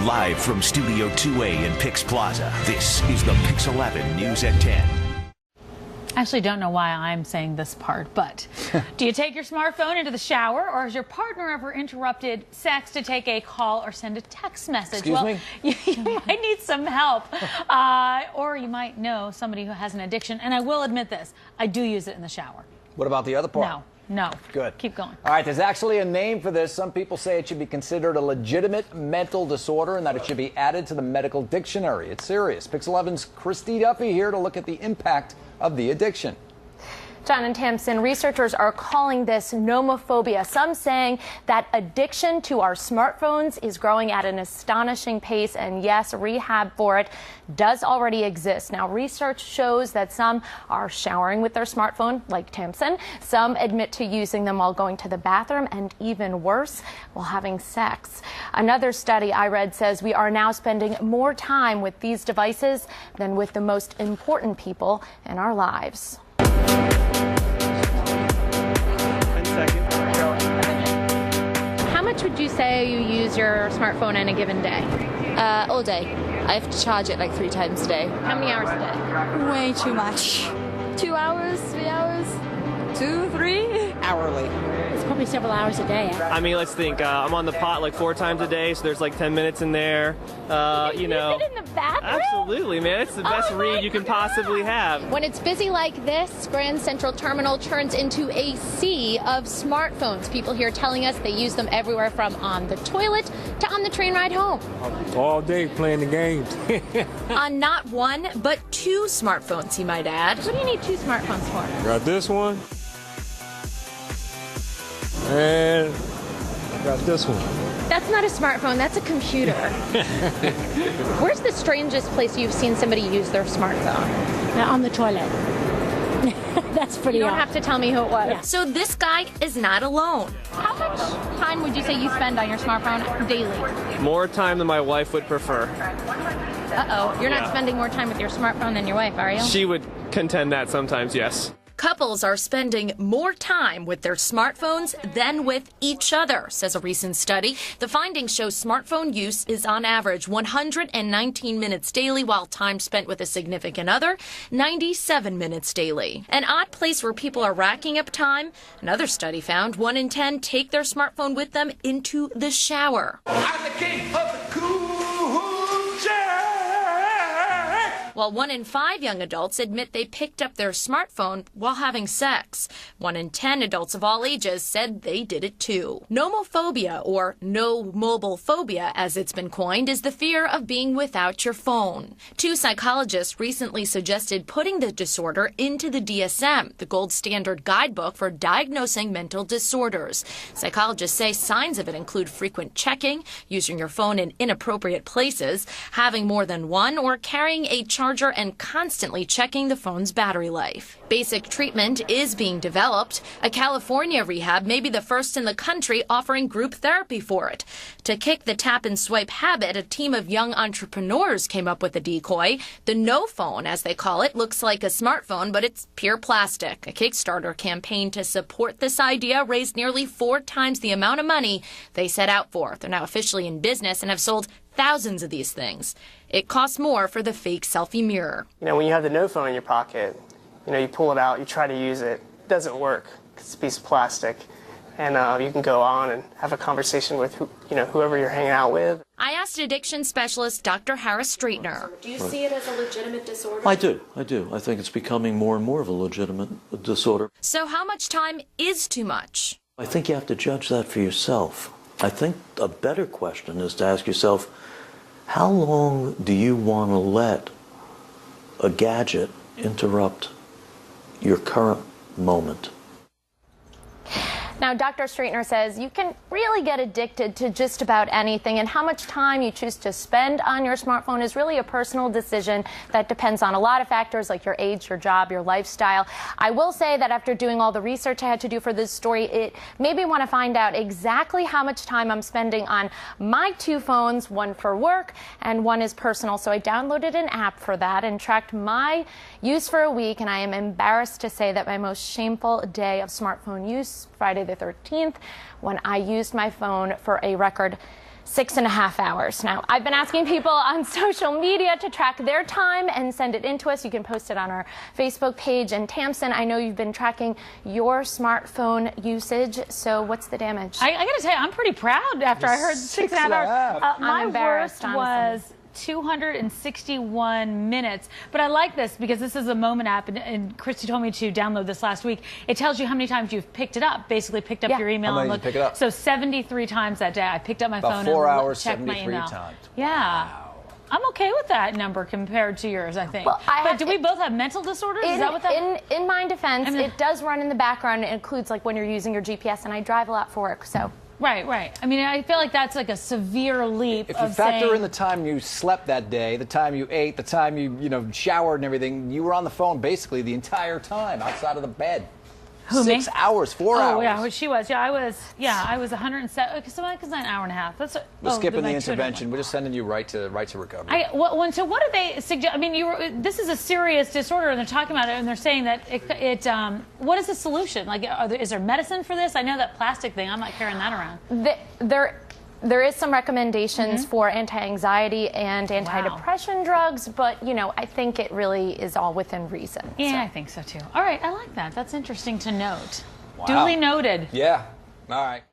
Live from Studio 2A in PIX Plaza, this is the PIX 11 News at 10. I actually don't know why I'm saying this part, but do you take your smartphone into the shower, or has your partner ever interrupted sex to take a call or send a text message? Excuse me? You might need some help, or you might know somebody who has an addiction. And I will admit this, I do use it in the shower. What about the other part? No. Good. Keep going. All right, there's actually a name for this. Some people say it should be considered a legitimate mental disorder and that it should be added to the medical dictionary. It's serious. PIX 11's Christy Duffy here to look at the impact of the addiction. John and Tamsin, researchers are calling this nomophobia, some saying that addiction to our smartphones is growing at an astonishing pace, and yes, rehab for it does already exist. Now, research shows that some are showering with their smartphone, like Tamsin. Some admit to using them while going to the bathroom, and even worse, while having sex. Another study I read says we are now spending more time with these devices than with the most important people in our lives. 10 seconds. How much would you say you use your smartphone in a given day? All day. I have to charge it like 3 times a day. How many hours a day? Way too much. 2 hours, 3 hours, 2, 3. Hourly. It's probably several hours a day. I mean, let's think. I'm on the pot like 4 times a day, so there's like 10 minutes in there. You know. Use it in the bathroom? Absolutely, man. It's the best read you can possibly have. When it's busy like this, Grand Central Terminal turns into a sea of smartphones. People here telling us they use them everywhere from on the toilet to on the train ride home. All day playing the games. On not one, but 2 smartphones, he might add. What do you need 2 smartphones for? Got this one. And I got this one. That's not a smartphone, that's a computer. Where's the strangest place you've seen somebody use their smartphone? On the toilet. That's pretty You don't odd. have to tell me who it was. Yeah. So this guy is not alone. How much time would you say you spend on your smartphone daily? More time than my wife would prefer. Uh-oh, you're not spending more time with your smartphone than your wife, are you? She would contend that sometimes, yes. Couples are spending more time with their smartphones than with each other, says a recent study. The findings show smartphone use is on average 119 minutes daily, while time spent with a significant other, 97 minutes daily. An odd place where people are racking up time. Another study found 1 in 10 take their smartphone with them into the shower. I'm the king of the cool While 1 in 5 young adults admit they picked up their smartphone while having sex. 1 in 10 adults of all ages said they did it too. Nomophobia, or no mobile phobia as it's been coined, is the fear of being without your phone. 2 psychologists recently suggested putting the disorder into the DSM, the gold standard guidebook for diagnosing mental disorders. Psychologists say signs of it include frequent checking, using your phone in inappropriate places, having more than one, or carrying a charger and constantly checking the phone's battery life. Basic treatment is being developed. A California rehab may be the first in the country offering group therapy for it. To kick the tap and swipe habit, a team of young entrepreneurs came up with a decoy. The No Phone, as they call it, looks like a smartphone, but it's pure plastic. A Kickstarter campaign to support this idea raised nearly 4 times the amount of money they set out for. They're now officially in business and have sold thousands of these things. It costs more for the fake selfie mirror. You know, when you have the No Phone in your pocket, you know, you pull it out, you try to use it. It doesn't work. It's a piece of plastic. And you can go on and have a conversation with whoever you're hanging out with. I asked addiction specialist Dr. Harris Straytner. Do you see it as a legitimate disorder? I do. I think it's becoming more and more of a legitimate disorder. So how much time is too much? I think you have to judge that for yourself. I think a better question is to ask yourself, how long do you want to let a gadget interrupt your current moment? Now, Dr. Straytner says you can really get addicted to just about anything, and how much time you choose to spend on your smartphone is really a personal decision that depends on a lot of factors like your age, your job, your lifestyle. I will say that after doing all the research I had to do for this story, it made me want to find out exactly how much time I'm spending on my 2 phones, one for work and one is personal. So I downloaded an app for that and tracked my use for a week, and I am embarrassed to say that my most shameful day of smartphone use, Friday the 13th, when I used my phone for a record 6.5 hours. Now, I've been asking people on social media to track their time and send it in to us. You can post it on our Facebook page. And Tamsin, I know you've been tracking your smartphone usage. So what's the damage? I got to tell you, I'm pretty proud after I heard 6.5 hours. My worst was 261 minutes. But I like this because this is a Moment app, and Christy told me to download this last week. It tells you how many times you've picked it up, basically picked up your email. How many did you pick it up? So 73 times that day. I picked up my phone 4 and hours, checked my 73 email. times. Yeah. Wow. I'm okay with that number compared to yours, I think. Well, but do we both have mental disorders? Is that what that in my defense, it does run in the background. It includes like when you're using your GPS, and I drive a lot for work, so. Right. I mean, I feel like that's like a severe leap. If you factor in the time you slept that day, the time you ate, the time you showered and everything, you were on the phone basically the entire time outside of the bed. Who, 6 me? hours, 4 hours. Oh, yeah, she was. Yeah, I was 107. Okay, so that's an hour and a half. We're skipping the intervention. We're just sending you right to recovery. So what do they suggest? I mean, this is a serious disorder, and they're talking about it, and they're saying that what is the solution? Like, is there medicine for this? I know that plastic thing. I'm not carrying that around. There is some recommendations for anti-anxiety and antidepressant drugs, but, I think it really is all within reason. Yeah, I think so, too. All right, I like that. That's interesting to note. Wow. Duly noted. Yeah. All right.